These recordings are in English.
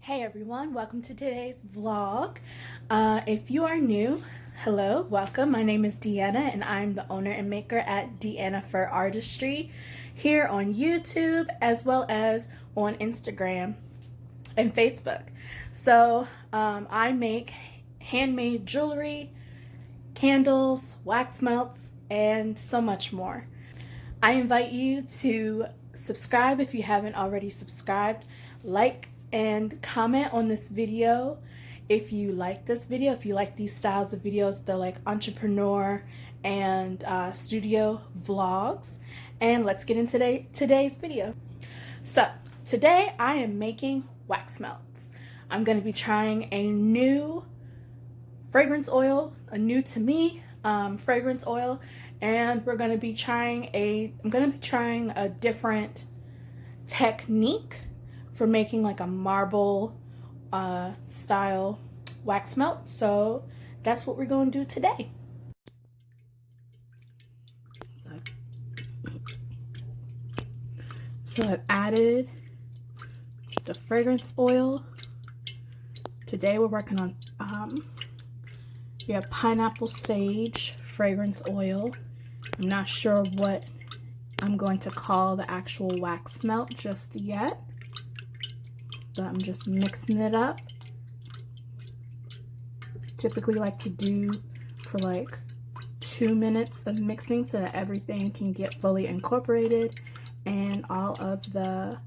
Hey everyone, welcome to today's vlog. If you are new, hello, welcome. My name is Deanna and I'm the owner and maker at Deanna Furr Artistry here on YouTube as well as on Instagram and Facebook. So I make handmade jewelry, candles, wax melts, and so much more. I invite you to subscribe if you haven't already subscribed, like and comment on this video if you like this video, if you like these styles of videos, the like entrepreneur and studio vlogs. And let's get into today's video. So today I am making wax melts. I'm going to be trying a new fragrance oil, a new to me fragrance oil, and I'm going to be trying a different technique for making like a marble style wax melt. So that's what we're going to do today. So I've added the fragrance oil. Today we're working on pineapple sage fragrance oil. I'm not sure what I'm going to call the actual wax melt just yet, but I'm just mixing it up. Typically like to do for like 2 minutes of mixing so that everything can get fully incorporated and all of the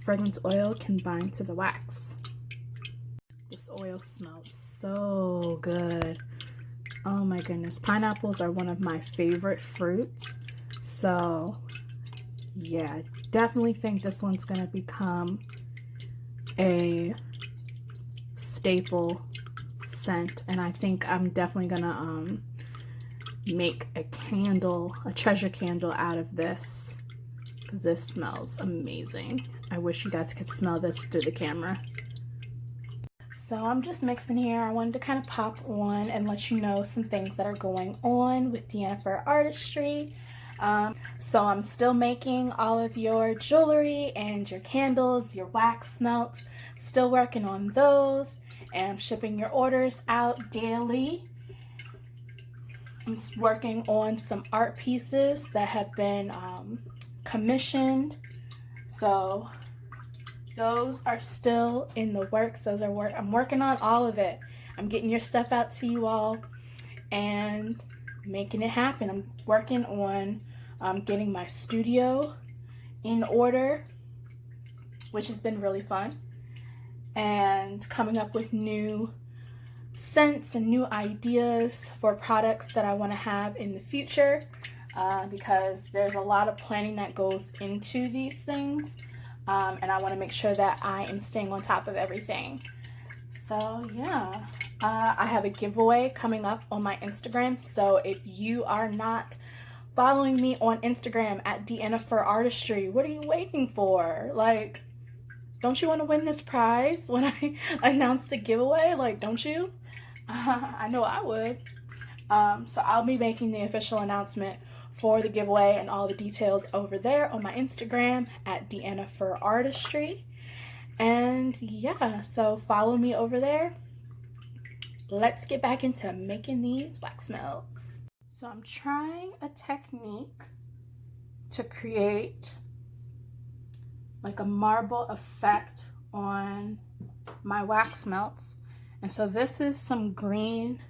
fragrance oil can bind to the wax. This oil smells so good. Oh my goodness. Pineapples are one of my favorite fruits. So yeah, I definitely think this one's going to become a staple scent. And I think I'm definitely going to make a candle, a treasure candle out of this, because this smells amazing. I wish you guys could smell this through the camera. So I'm just mixing here. I wanted to kind of pop on and let you know some things that are going on with Deanna Furr Artistry. So I'm still making all of your jewelry and your candles, your wax melts, still working on those, and I'm shipping your orders out daily. I'm working on some art pieces that have been commissioned. So those are still in the works. Those are I'm working on all of it. I'm getting your stuff out to you all and making it happen. I'm working on getting my studio in order, which has been really fun, and coming up with new scents and new ideas for products that I want to have in the future, because there's a lot of planning that goes into these things. And I want to make sure that I am staying on top of everything. So yeah, I have a giveaway coming up on my Instagram. So if you are not following me on Instagram at Deanna Furr Artistry, what are you waiting for? Like, don't you want to win this prize when I announce the giveaway? Like, don't you? I know I would. So I'll be making the official announcement for the giveaway and all the details over there on my Instagram at Deanna Furr Artistry. And yeah, so follow me over there. Let's get back into making these wax melts. So I'm trying a technique to create like a marble effect on my wax melts. And so this is some green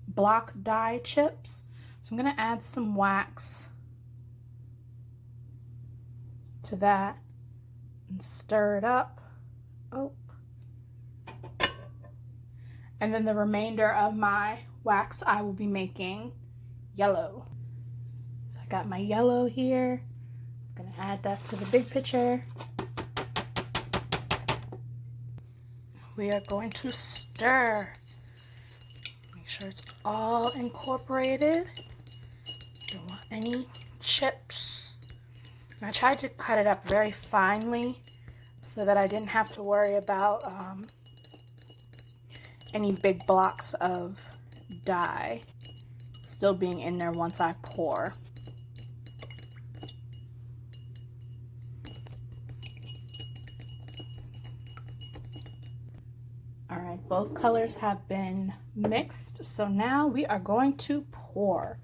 block dye chips. So I'm going to add some wax to that and stir it up. Oh. And then the remainder of my wax I will be making yellow. So I got my yellow here. I'm going to add that to the big picture. We are going to stir. Make sure it's all incorporated. Don't want any chips. And I tried to cut it up very finely so that I didn't have to worry about any big blocks of dye still being in there once I pour. right, both colors have been mixed, so now we are going to pour.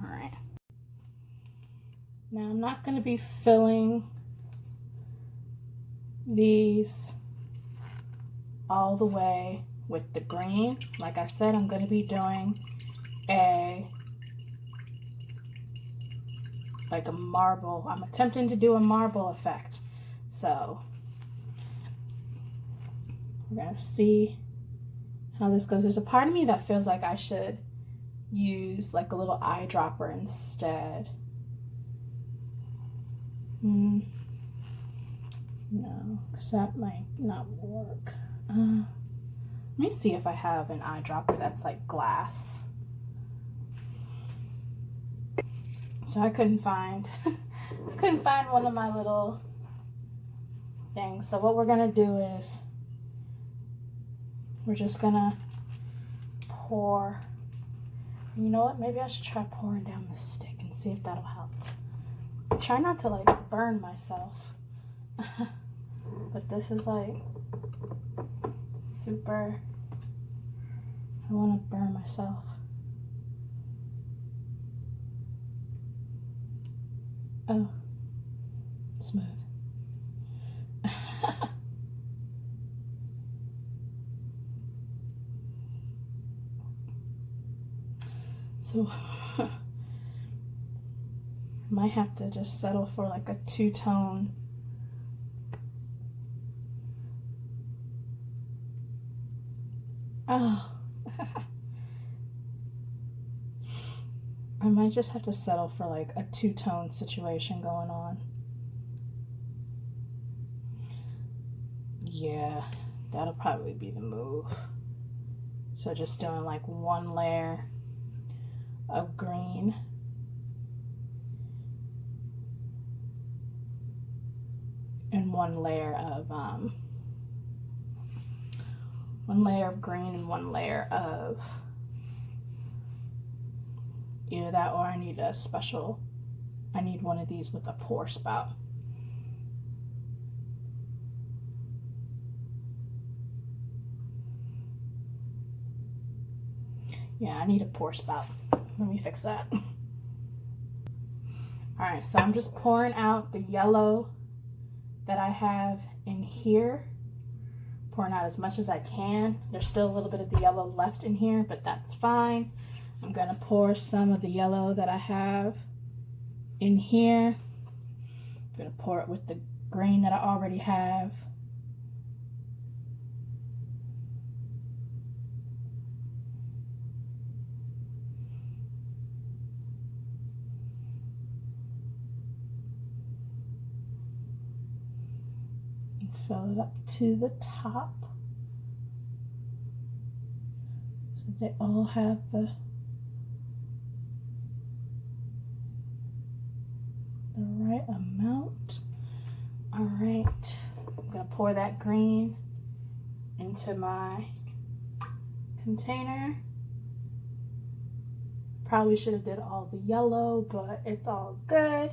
All right. Now I'm not going to be filling these all the way with the green. Like I said, I'm going to be doing like a marble. I'm attempting to do a marble effect. So we're going to see how this goes. There's a part of me that feels like I should use like a little eyedropper instead. No, because that might not work. Let me see if I have an eyedropper that's like glass. So I couldn't find one of my little things. So what we're gonna do is we're just gonna pour. You know what? Maybe I should try pouring down the stick and see if that'll help. Try not to like burn myself. But this is like super. I don't want to burn myself. Oh, smooth. So I might have to just settle for like a two-tone. Oh. I might just have to settle for like a two-tone situation going on. Yeah, that'll probably be the move. So just doing like one layer of green. And one layer of green and one layer of either that, or I need one of these with a pour spout. Yeah, I need a pour spout. Let me fix that. All right, so I'm just pouring out the yellow that I have in here. Pouring out as much as I can. There's still a little bit of the yellow left in here, but that's fine. I'm gonna pour some of the yellow that I have in here. I'm gonna pour it with the green that I already have. And fill it up to the top. So they all have the right amount. All right, I'm gonna pour that green into my container. Probably should have did all the yellow, but it's all good.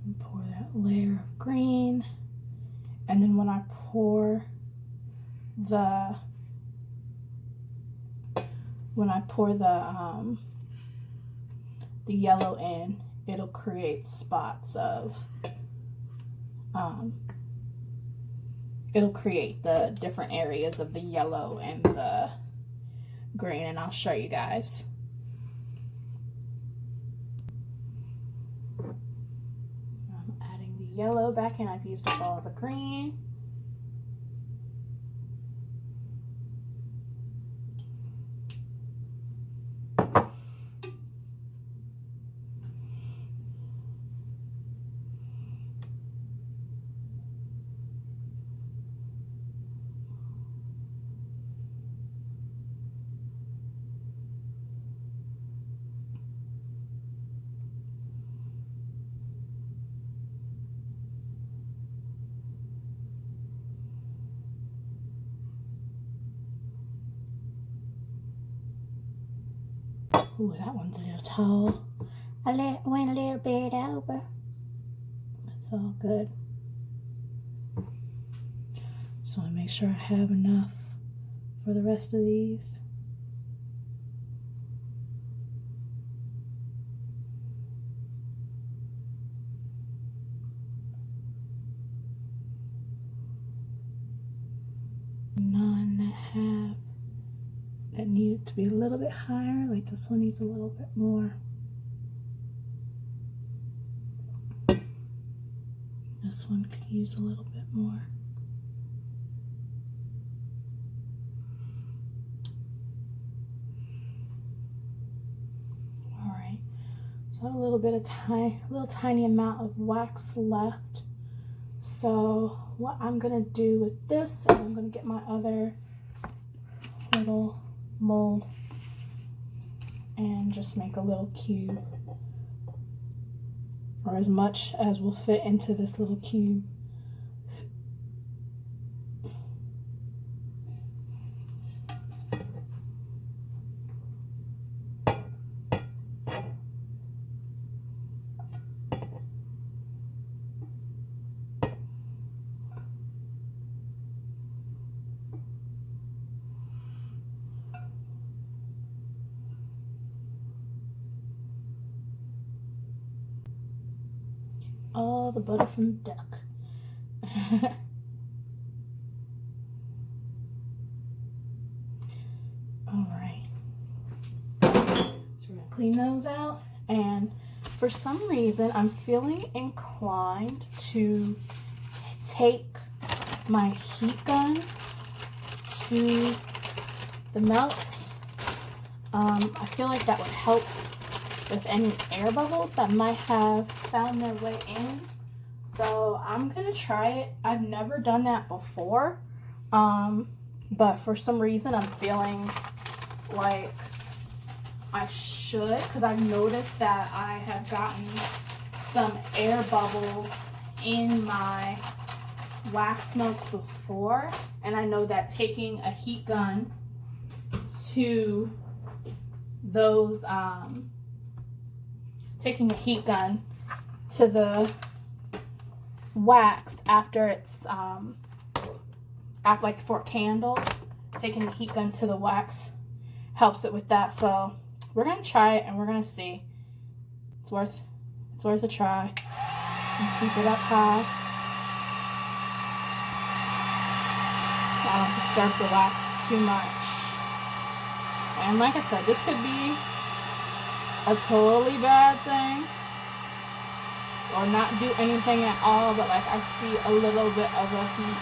And pour that layer of green, and then when I pour the yellow in, it'll create spots of it'll create the different areas of the yellow and the green, and I'll show you guys. I'm adding the yellow back in. I've used up all of the green. Ooh, that one's a little tall. I went a little bit over. That's all good. Just want to make sure I have enough for the rest of these. None that need to be a little bit higher, like this one needs a little bit more. This one could use a little bit more. All right, so a little bit of little tiny amount of wax left. So what I'm gonna do with this is I'm gonna get my other little mold and just make a little cube, or as much as will fit into this little cube. All the butter from the duck. All right. So we're gonna clean those out, and for some reason I'm feeling inclined to take my heat gun to the melts. I feel like that would help with any air bubbles that might have found their way in. So I'm gonna try it. I've never done that before, but for some reason I'm feeling like I should, because I've noticed that I have gotten some air bubbles in my wax melts before, and I know that taking a heat gun to those taking a heat gun to the wax after it's like for candles, taking the heat gun to the wax helps it with that. So we're gonna try it and we're gonna see. It's worth a try. And keep it up high so I don't disturb the wax too much. And like I said, this could be a totally bad thing or not do anything at all, but like I see a little bit of a heat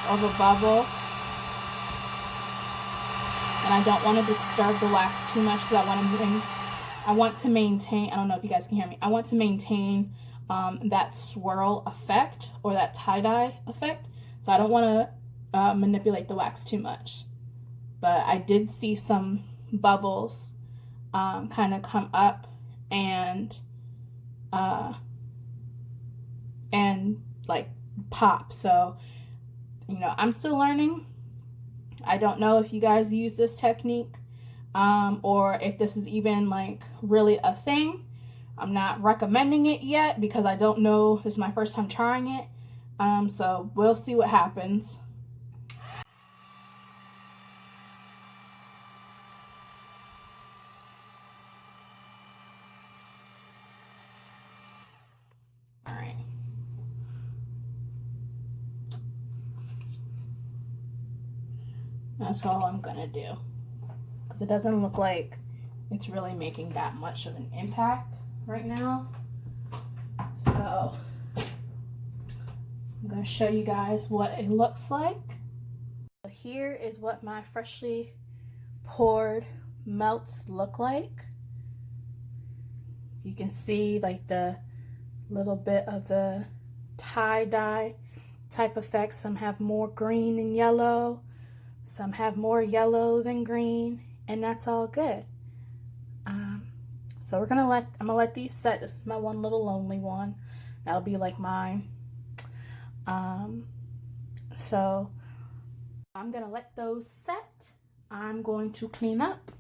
of a bubble, and I don't want to disturb the wax too much because I want to maintain, I don't know if you guys can hear me, I want to maintain that swirl effect or that tie-dye effect, so I don't want to manipulate the wax too much. But I did see some bubbles kind of come up and like pop. So, you know, I'm still learning. I don't know if you guys use this technique or if this is even like really a thing. I'm not recommending it yet because I don't know. This is my first time trying it. So we'll see what happens. That's all I'm gonna do, because it doesn't look like it's really making that much of an impact right now. So I'm gonna show you guys what it looks like. So here is what my freshly poured melts look like. You can see like the little bit of the tie-dye type effect. Some have more green and yellow. Some have more yellow than green, and that's all good. So I'm gonna let these set. This is my one little lonely one. That'll be like mine. So I'm gonna let those set. I'm going to clean up,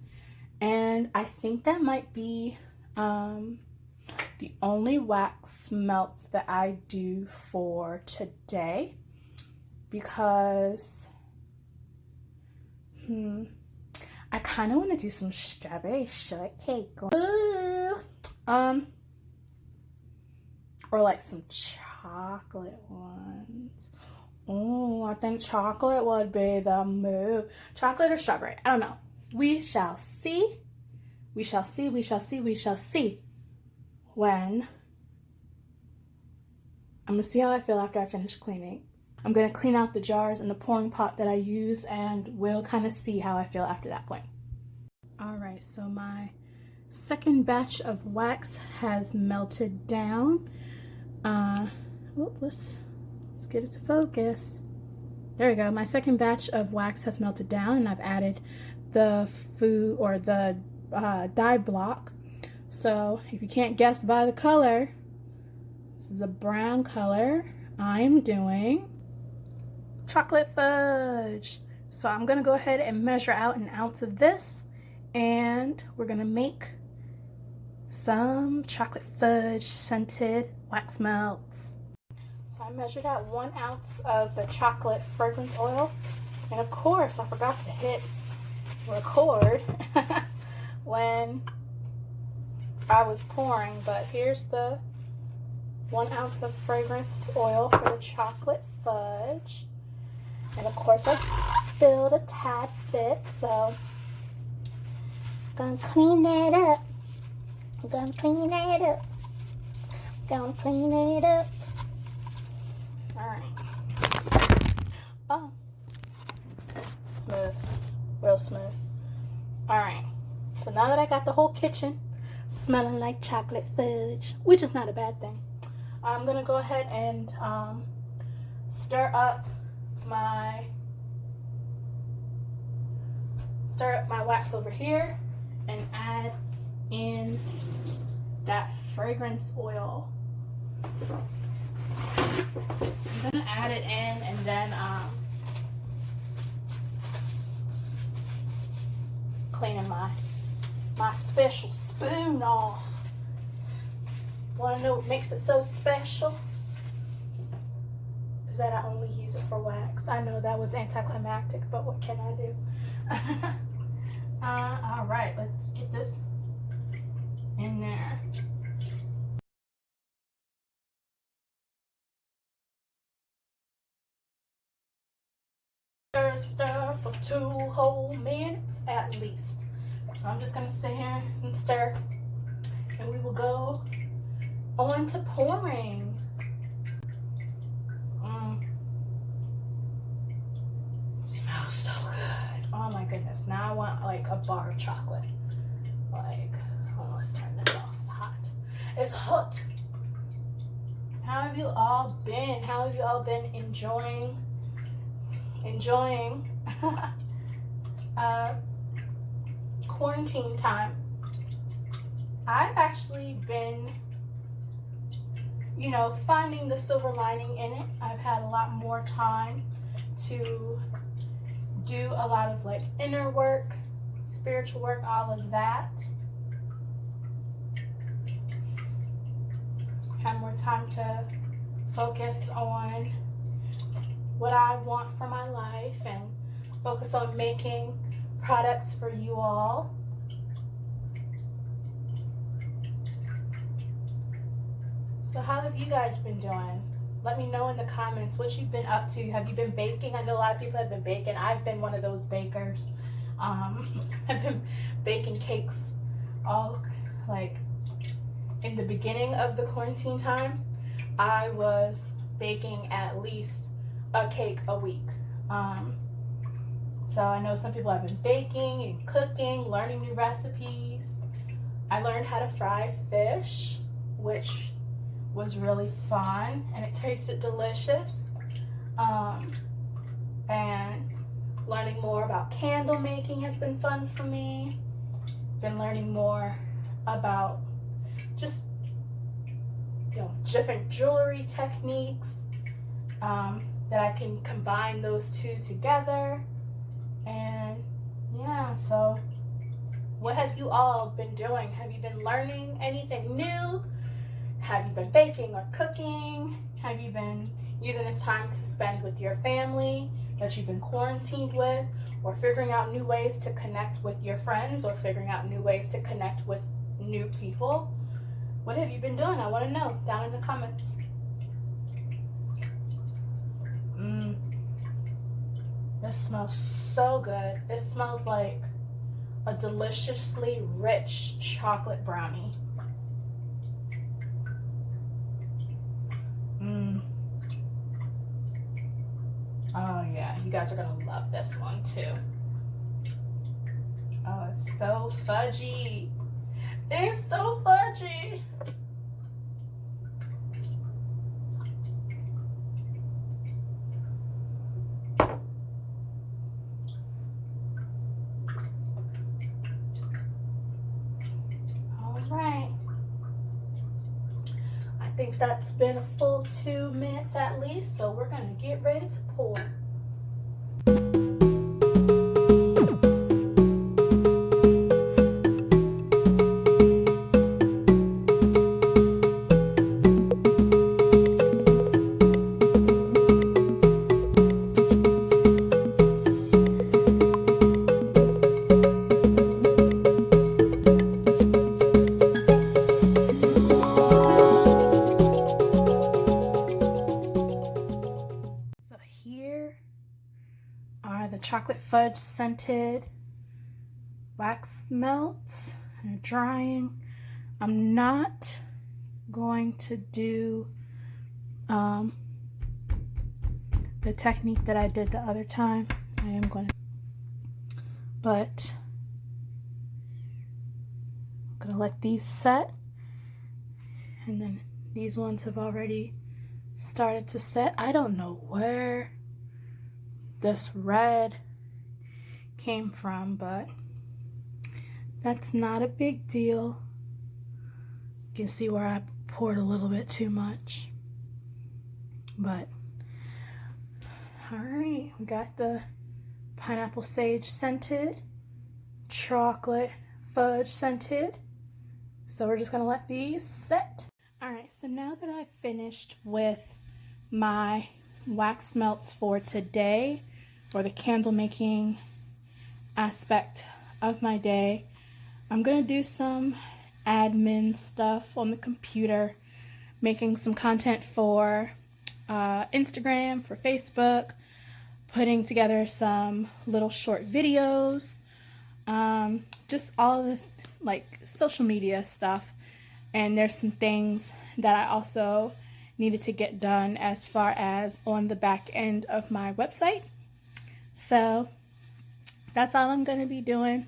And I think that might be the only wax melts that I do for today, because I kind of want to do some strawberry shortcake. Ooh. Or like some chocolate ones. Oh, I think chocolate would be the move. Chocolate or strawberry, I don't know. We shall see. We shall see, we shall see, we shall see. When I'm gonna see how I feel after I finish cleaning. I'm gonna clean out the jars and the pouring pot that I use, and we'll kind of see how I feel after that point. All right, so my second batch of wax has melted down. Let's get it to focus. There we go. My second batch of wax has melted down, and I've added the food or the dye block. So if you can't guess by the color, this is a brown color. I'm doing chocolate fudge. So I'm gonna go ahead and measure out an ounce of this, and we're gonna make some chocolate fudge scented wax melts. So I measured out 1 ounce of the chocolate fragrance oil, and of course I forgot to hit record when I was pouring, but here's the 1 ounce of fragrance oil for the chocolate fudge. And of course I spilled a tad bit, so I'm gonna clean that up. I'm gonna clean it up. Gonna clean it up. Alright. Oh. Smooth. Real smooth. Alright. So now that I got the whole kitchen smelling like chocolate fudge, which is not a bad thing, I'm gonna go ahead and stir up my wax over here and add in that fragrance oil. I'm gonna add it in, and then cleaning my special spoon off. Wanna know what makes it so special? Is that I only use it for wax. I know that was anticlimactic, but what can I do? All right, let's get this in there. Stir for 2 whole minutes at least. So I'm just gonna sit here and stir, and we will go on to pouring. Smells so good. Oh my goodness. Now I want like a bar of chocolate. Like, oh, let's turn this off. It's hot. It's hot. How have you all been? How have you all been enjoying quarantine time? I've actually been, finding the silver lining in it. I've had a lot more time to do a lot of like inner work, spiritual work, all of that. Had more time to focus on what I want for my life and focus on making products for you all. So how have you guys been doing? Let me know in the comments what you've been up to. Have you been baking? I know a lot of people have been baking. I've been one of those bakers. I've been baking cakes all like in the beginning of the quarantine time. I was baking at least a cake a week. So I know some people have been baking and cooking, learning new recipes. I learned how to fry fish, which was really fun, and it tasted delicious. And learning more about candle making has been fun for me. Been learning more about just different jewelry techniques, that I can combine those two together. And yeah, so What have you all been doing? Have you been learning anything new? Have you been baking or cooking? Have you been using this time to spend with your family that you've been quarantined with, or figuring out new ways to connect with your friends, or figuring out new ways to connect with new people? What have you been doing? I want to know down in the comments. This smells so good. It smells like a deliciously rich chocolate brownie. Oh yeah, you guys are gonna love this one too. Oh, it's so fudgy. It's so fudgy. All right. I think that's been a full 2 minutes at least, so we're gonna get ready to pour. Chocolate fudge scented wax melts. They're drying. I'm not going to do the technique that I did the other time. I am going to, but I'm going to let these set, and then these ones have already started to set. I don't know where this red came from, but that's not a big deal. You can see where I poured a little bit too much, but all right, we got the pineapple sage scented, chocolate fudge scented, so we're just gonna let these set. All right, so now that I've finished with my wax melts for today, or the candle making aspect of my day, I'm gonna do some admin stuff on the computer, making some content for Instagram, for Facebook, putting together some little short videos, just all the like social media stuff. And there's some things that I also needed to get done as far as on the back end of my website. So that's all I'm going to be doing